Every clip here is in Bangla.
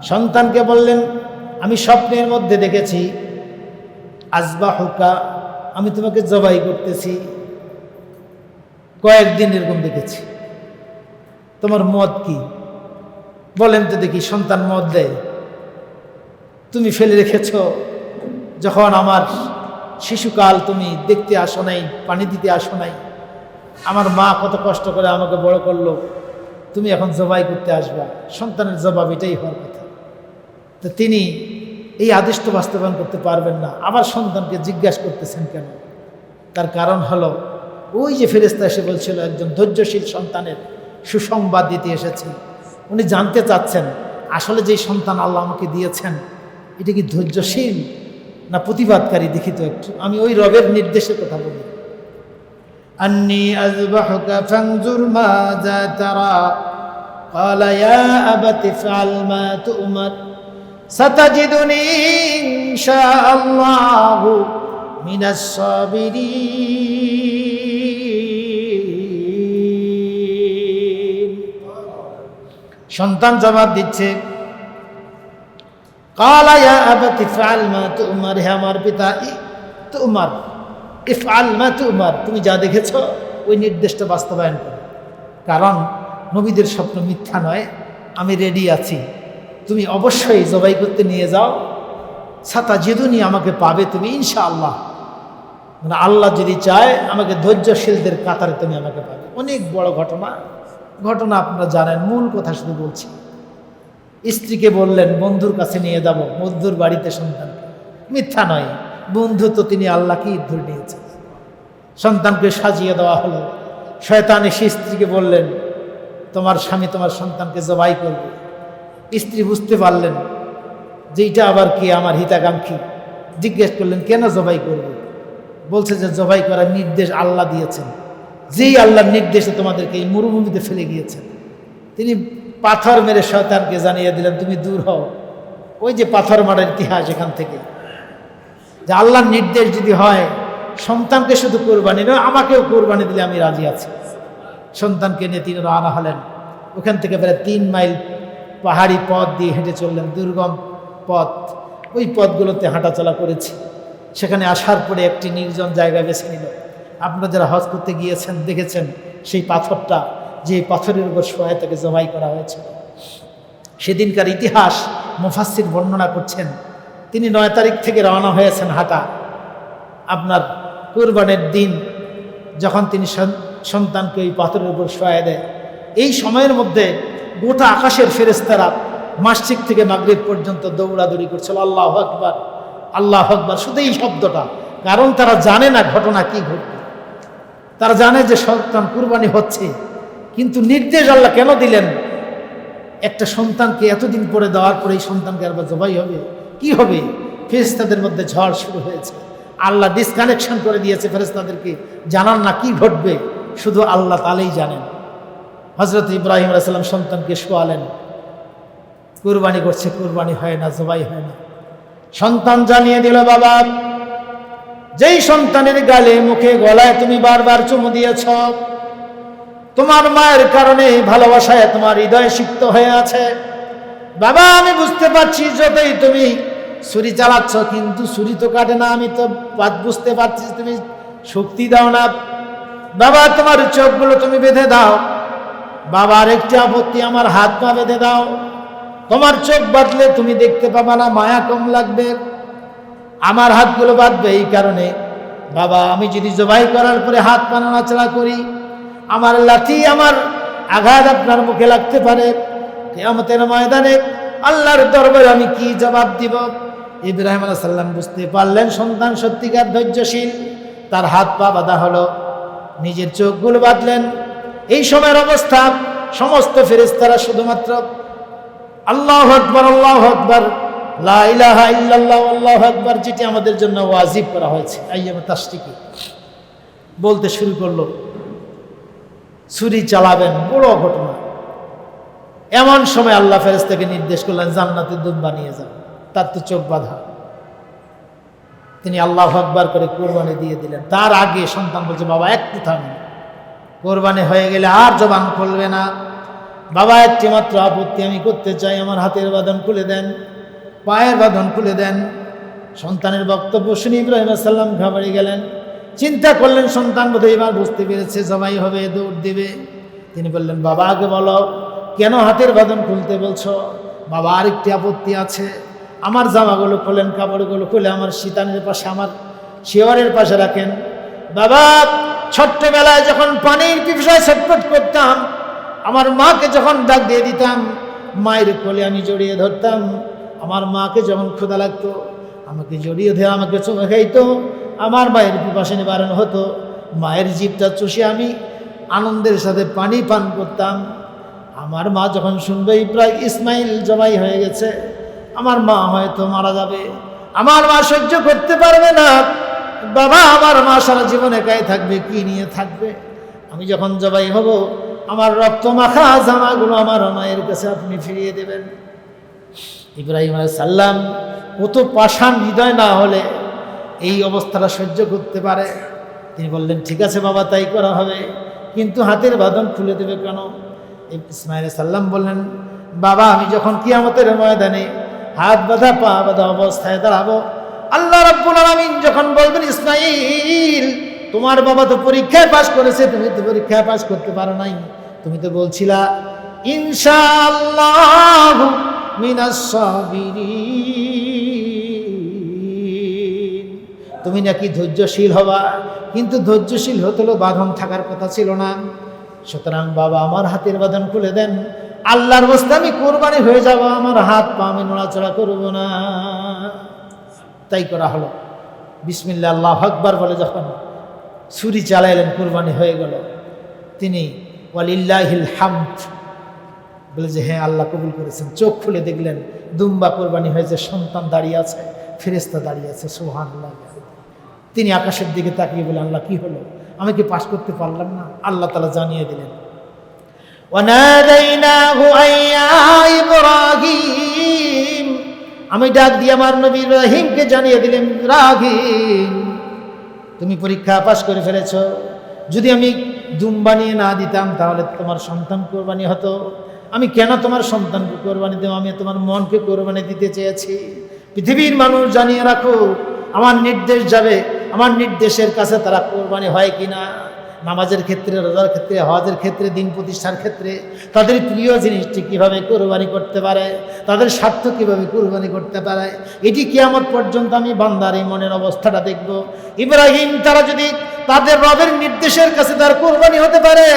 সন্তানকে বললেন, আমি স্বপ্নের মধ্যে দেখেছি আজবাহুকা, আমি তোমাকে জবাই করতেছি। কয়েকদিন এরকম দেখেছি। তোমার মত কি বলেন তো দেখি। সন্তান মত দেয়, তুমি ফেলে রেখেছ যখন আমার শিশুকাল, তুমি দেখতে আসো নাই, পানি দিতে আসো নাই, আমার মা কত কষ্ট করে আমাকে বড় করলো, তুমি এখন জবাই করতে আসবা। সন্তানের জবাব এটাই হওয়ার কথা। তো তিনি এই আদেশ তো বাস্তবায়ন করতে পারবেন না, আবার সন্তানকে জিজ্ঞাসা করতেছেন কেন? তার কারণ হলো, ওই যে ফেরেশতা এসে বলছিল একজন ধৈর্যশীল সন্তানের সুসংবাদ দিতে এসেছে। উনি জানতে চাচ্ছেন আসলে যেই সন্তান আল্লাহ আমাকে দিয়েছেন এটা কি ধৈর্যশীল না প্রতিবাদকারী। দেখি তো একটু, আমি ওই রবের নির্দেশের কথা বলি। আন্নী আযবাহুকা ফানজুর মাযা তারা ক্বালা ইয়া আবাতি ইফআল মা তু'মার সাতাজিদুনি ইনশাআল্লাহু মিনাস সাবিরিন। সন্তান জবাব দিচ্ছে, ক্বালা ইয়া আবাতি ইফআল মা তু'মার, হে আমার পিতা, তু'মার ইফআল মা তু'মার, তুমি যা দেখেছ ওই নির্দেশটা বাস্তবায়ন করো। কারণ নবীদের স্বপ্ন মিথ্যা নয়, আমি রেডি আছি, তুমি অবশ্যই জবাই করতে নিয়ে যাও। সাতাজিদুনি, আমাকে পাবে তুমি ইনশাআল্লাহ, মানে আল্লাহ যদি চায় আমাকে ধৈর্যশীলদের কাতারে তুমি আমাকে পাবে। অনেক বড় ঘটনা আপনারা জানেন, মূল কথা শুধু বলছি। স্ত্রীকে বললেন বন্ধুর কাছে নিয়ে যাব, বন্ধুর বাড়িতে সন্তানকে। মিথ্যা নয়, বন্ধু তো তিনি আল্লাহকে ধরে নিয়েছেন। সন্তানকে সাজিয়ে দেওয়া হলো। শয়তান এসে স্ত্রীকে বললেন, তোমার স্বামী তোমার সন্তানকে জবাই করবে। স্ত্রী বুঝতে পারলেন যে এইটা আবার কে, আমার হিতাকাঙ্ক্ষী। জিজ্ঞেস করলেন, কেন জবাই করবে? বলছে যে জবাই করার নির্দেশ আল্লাহ দিয়েছেন, যেই আল্লাহর নির্দেশে তোমাদেরকে এই মরুভূমিতে ফেলে গিয়েছেন। তিনি পাথর মেরে শয়তানকে জানিয়ে দিলেন, তুমি দূর হও। ওই যে পাথর মারার ইতিহাস, এখান থেকে যে আল্লাহর নির্দেশ যদি হয়, সন্তানকে শুধু কোরবানি নয়, আমাকেও কোরবানি দিলে আমি রাজি আছি। সন্তানকে নিয়ে তিনি রওনা হলেন। ওখান থেকে প্রায় 3 মাইল পাহাড়ি পথ দিয়ে হেঁটে চললেন, দুর্গম পথ। ওই পথগুলোতে হাঁটাচলা করেছি। সেখানে আসার পরে একটি নির্জন জায়গায় বেছে নিল। আপনারা যারা হজ করতে গিয়েছেন দেখেছেন সেই পাথরটা, যে পাথরের উপর শোয়ায় তাকে জবাই করা হয়েছে। সেদিনকার ইতিহাস মুফাসসির বর্ণনা করছেন। তিনি 9 তারিখ থেকে রওনা হয়েছেন হাঁটা। আপনার কুরবানের দিন যখন তিনি সন্তানকে ওই পাথরের উপর শোয়ায় দেয়, এই সময়ের মধ্যে গোটা আকাশের ফেরেশতারা মাসজিদ থেকে মাগরিব পর্যন্ত দৌড়াদৌড়ি করছিল, আল্লাহু আকবার আল্লাহু আকবার, শুধু এই শব্দটা। কারণ তারা জানে না ঘটনা কি ঘটবে। তারা জানে যে সন্তান কুরবানি হচ্ছে, কিন্তু নির্দেশ আল্লাহ কেন দিলেন? একটা সন্তানকে এতদিন পরে দেওয়ার পরে এই সন্তানকে আবার জবাই হবে, কি হবে? ফেরেশতাদের মধ্যে ঝড় শুরু হয়েছে। আল্লাহ ডিসকানেকশন করে দিয়েছে ফেরেশতাদেরকে, জানান না কি ঘটবে, শুধু আল্লাহ তাআলাই জানেন। হযরত ইব্রাহিম আলাইহিস সালাম সন্তানকে শোয়ালেন, কুরবানি করছে, কুরবানি হয় না, জবাই হয় না। সন্তান জানিয়ে দিল, বাবা, যেই সন্তানের গালে মুখে গলায় তুমি বারবার চুমু দিয়েছ, তোমার মায়ের কারণে ভালোবাসায় তোমার হৃদয় সিক্ত হয়ে আছে। বাবা, আমি বুঝতে পারছি যতই তুমি ছুরি চালাচ্ছ, কিন্তু ছুরি তো কাটে না। আমি তো বুঝতে পারছি তুমি শক্তি দাও না। বাবা, তোমার চোখগুলো তুমি বেঁধে দাও। বাবার একটি আপত্তি, আমার হাত পা বেঁধে দাও। তোমার চোখ বাঁধলে তুমি দেখতে পাবা না, মায়া কম লাগবে। আমার হাতগুলো বাঁধবে এই কারণে, বাবা, আমি যদি জবাই করার পরে হাত পা নাড়াচাড়া করি, আমার লাঠি, আমার আঘাত আপনার মুখে লাগতে পারে। কিয়ামতের ময়দানে আল্লাহর দরবারে আমি কি জবাব দিব? ইব্রাহিম আলাইহিস সালাম বুঝতে পারলেন সন্তান সত্যিকার ধৈর্যশীল। তার হাত পা বাঁধা হলো, নিজের চোখগুলো বাঁধলেন। এই সময়ের অবস্থা, সমস্ত ফেরেশতারা শুধুমাত্র আল্লাহু আকবার আল্লাহু আকবার, লা ইলাহা ইল্লাল্লাহ আল্লাহু আকবার, যেটি আমাদের জন্য ওয়াজিব করা হয়েছে আইয়ামে তাশরিকি, বলতে শুরু করলো। ছুরি চালাবেন, বড় ঘটনা। এমন সময় আল্লাহ ফেরেশতাকে নির্দেশ করলেন, জান্নাতে দুধ বানিয়ে যান। তার তো চোখ বাঁধা। তিনি আল্লাহু আকবার করে কোরবানি দিয়ে দিলেন। তার আগে সন্তান বলছে, বাবা একটু থামেন, কোরবানি হয়ে গেলে আর জবান খুলবে না। বাবা একটি মাত্র আপত্তি আমি করতে চাই, আমার হাতের বাঁধন খুলে দেন, পায়ের বাঁধন খুলে দেন। সন্তানের বক্তব্য শুনে ইব্রাহিম আলাইহিস সালাম ঘাবড়ে গেলেন। চিন্তা করলেন সন্তান বোধহয় এবার বুঝতে পেরেছে জবাই হবে, দৌড় দিবে। তিনি বললেন, বাবা আগে বলো কেন হাতের বাঁধন খুলতে বলছো? বাবা আরেকটি আপত্তি আছে, আমার জামাগুলো খোলেন, কাপড়গুলো খুলে আমার শীতানের পাশে, আমার শিয়রের পাশে রাখেন। বাবা ছোট্টবেলায় যখন পানির পিপাসায় ছটফট করতাম, আমার মাকে যখন ডাক দিয়ে দিতাম, মায়ের কোলে আমি জড়িয়ে ধরতাম। আমার মাকে যখন ক্ষুধা লাগতো আমাকে জড়িয়ে ধরে আমাকে চুমে খাইতো, আমার মায়ের পিপাসা নিবারণ হতো। মায়ের জিভটা চুষে আমি আনন্দের সাথে পানি পান করতাম। আমার মা যখন শুনবে ইসমাইল জবাই হয়ে গেছে, আমার মা হয়তো মারা যাবে, আমার মা সহ্য করতে পারবে না। বাবা আমার মা সারা জীবন একাই থাকবে, কি নিয়ে থাকবে? আমি যখন জবাই হব আমার রক্ত মাখা জামাগুলো আমার মায়ের কাছে আপনি ফিরিয়ে দেবেন। ইব্রাহিম আলাইহিস সালাম কত পাষাণ হৃদয় না হলে এই অবস্থাটা সহ্য করতে পারে? তিনি বললেন, ঠিক আছে বাবা, তাই করা হবে, কিন্তু হাতের বাঁধন খুলে দেবে কেন? ইসমাইল আলাইহিস সালাম বললেন, বাবা আমি যখন কিয়ামতের ময়দানে হাত বাঁধা পা বাঁধা অবস্থায় দাঁড়াবো, আল্লাহ রাব্বুল আলামিন যখন বলবেন, ইসমাইল তোমার বাবা তো পরীক্ষায় পাস করেছে, তুমি তো পরীক্ষায় পাস করতে পারো নাই, তুমি তো বলছিলা ইনশাআল্লাহ মিনাস সাবিরিন, তুমি নাকি ধৈর্যশীল হবা, কিন্তু ধৈর্যশীল হতেও বাঁধন থাকার কথা ছিল না। সুতরাং বাবা আমার হাতের বাঁধন খুলে দেন, আল্লাহর বস্তে আমি কোরবানি হয়ে যাব, আমার হাত পা আমি নড়াচড়া করব না। তাই করা হলো। বিসমিল্লাহ আল্লাহু আকবার বলে যখন ছুরি চালাইলেন, কোরবানি হয়ে গেল। তিনি ওয়ালিল্লাহিল হামদ বলে যে হ্যাঁ আল্লাহ কবুল করেছেন। চোখ খুলে দেখলেন দুম্বা কোরবানি হয়েছে, সন্তান দাঁড়িয়ে আছে, ফেরেশতা দাঁড়িয়ে আছে, সুবহানাল্লাহ। তিনি আকাশের দিকে তাকিয়ে বলে, আল্লাহ কি হলো, আমি কি পাস করতে পারলাম না? আল্লাহ তাআলা জানিয়ে দিলেন, ওয়ানাদাইনাহু আইয়া ইব্রাহিম, আমি ডাক দিয়ে আমার নবী ইব্রাহিমকে জানিয়ে দিলেন, ইব্রাহিম তুমি পরীক্ষা পাস করে ফেলেছো। যদি আমি দুম্বা নিয়ে না দিতাম তাহলে তোমার সন্তান কোরবানি হতো। আমি কেন তোমার সন্তানকে কোরবানি দেব? আমি তোমার মনকে কোরবানি দিতে চেয়েছি। পৃথিবীর মানুষ জানিয়ে রাখো, আমার নির্দেশ যাবে, আমার নির্দেশের কাছে তারা কোরবানি হয় কিনা। নামাজের ক্ষেত্রে, রোজার ক্ষেত্রে, হজের ক্ষেত্রে, দিন প্রতিষ্ঠার ক্ষেত্রে তাদের প্রিয় জিনিসটি কীভাবে কোরবানি করতে পারে, তাদের স্বার্থ কীভাবে কোরবানি করতে পারে, এটি কিয়ামত পর্যন্ত আমি বান্দার এই মনের অবস্থাটা দেখব। ইব্রাহিম তারা যদি তাদের রবের নির্দেশের কাছে তার কোরবানি হতে পারে,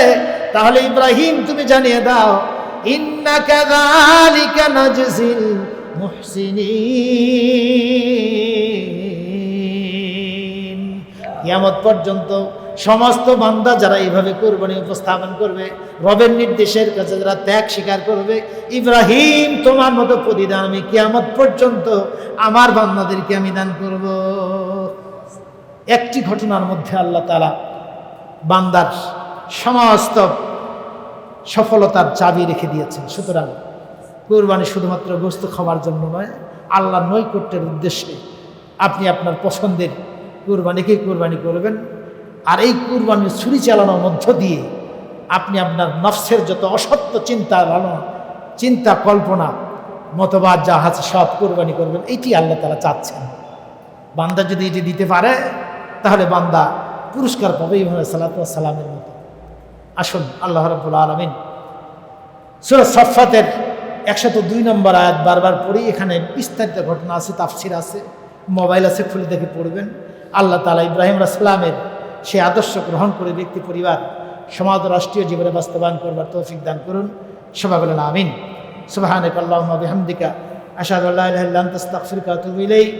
তাহলে ইব্রাহিম তুমি জানিয়ে দাও, ইন্না কাযালিকা নাজজিল মুহসিনিন। কিয়ামত পর্যন্ত সমস্ত বান্দা যারা এইভাবে কোরবানি উপস্থাপন করবে, রবের নির্দেশের কাছে যারা ত্যাগ স্বীকার করবে, ইব্রাহিম তোমার মতো প্রতিদান আমি কিয়ামত পর্যন্ত আমার বান্দাদেরকে আমি দান করব। একটি ঘটনার মধ্যে আল্লাহ তাআলা বান্দার সমস্ত সফলতার চাবি রেখে দিয়েছেন। সুতরাং কোরবানি শুধুমাত্র গোশত খাওয়ার জন্য নয়, আল্লাহর নৈকট্যের উদ্দেশ্যে আপনি আপনার পছন্দের কোরবানিকেই কোরবানি করবেন। আর এই কুরবানির ছুরি চালানোর মধ্য দিয়ে আপনি আপনার নফসের যত অসত্য চিন্তা কল্পনা মতবাদ যা আছে সব কোরবানি করবেন। এইটি আল্লাহ তাআলা চাচ্ছেন। বান্দা যদি এটি দিতে পারে তাহলে বান্দা পুরস্কার পাবে ইব্রাহিম আলাইহিস সালামের মতো। আসুন আল্লাহ রাব্বুল আলামিন সূরা সাফফাতের 102 নম্বর আয়াত বারবার পড়ি। এখানে বিস্তারিত ঘটনা আছে, তাফসীর আছে, মোবাইল আছে, খুলে দেখে পড়বেন। আল্লাহ তাআলা ইব্রাহিম আলাইহিস সালামের সেই আদর্শ গ্রহণ করে ব্যক্তি, পরিবার, সমাজ, রাষ্ট্রীয় জীবনে বাস্তবায়ন করবার তৌফিক দান করুন। সবাই বলেন আমিন। সুবহানাকাল্লাহুম্মা বিহামদিকা আশহাদু আল্লা ইলাহা ইল্লা আনতা আস্তাগফিরুকা ওয়া আতুবু ইলাইক।